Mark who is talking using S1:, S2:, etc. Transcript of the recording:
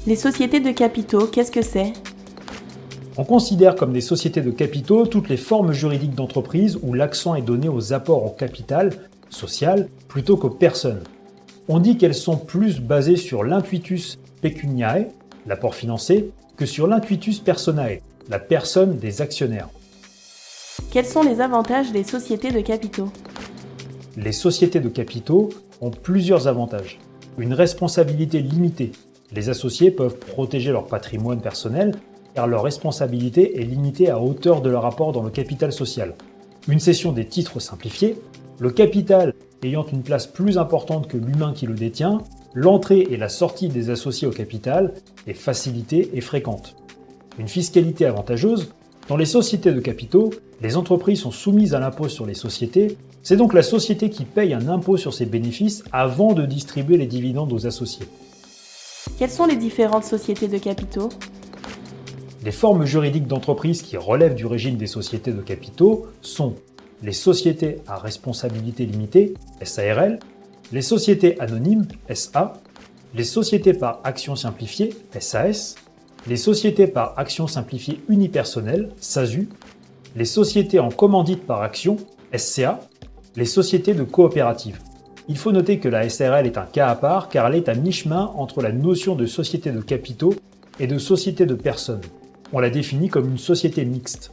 S1: Les sociétés de capitaux, qu'est-ce que c'est?
S2: On considère comme des sociétés de capitaux toutes les formes juridiques d'entreprise où l'accent est donné aux apports en capital social plutôt qu'aux personnes. On dit qu'elles sont plus basées sur l'intuitus pecuniae, l'apport financier, que sur l'intuitus personae, la personne des actionnaires.
S1: Quels sont les avantages des sociétés de capitaux?
S2: Les sociétés de capitaux ont plusieurs avantages. Une responsabilité limitée. Les associés peuvent protéger leur patrimoine personnel car leur responsabilité est limitée à hauteur de leur apport dans le capital social. Une cession des titres simplifiée. Le capital ayant une place plus importante que l'humain qui le détient, l'entrée et la sortie des associés au capital est facilitée et fréquente. Une fiscalité avantageuse. Dans les sociétés de capitaux, les entreprises sont soumises à l'impôt sur les sociétés. C'est donc la société qui paye un impôt sur ses bénéfices avant de distribuer les dividendes aux associés.
S1: Quelles sont les différentes sociétés de capitaux?
S2: Les formes juridiques d'entreprise qui relèvent du régime des sociétés de capitaux sont les sociétés à responsabilité limitée, SARL, les sociétés anonymes, SA, les sociétés par action simplifiée, SAS, les sociétés par action simplifiée unipersonnelle, SASU, les sociétés en commandite par action, SCA, les sociétés de coopérative. Il faut noter que la SARL est un cas à part car elle est à mi-chemin entre la notion de société de capitaux et de société de personnes. On la définit comme une société mixte.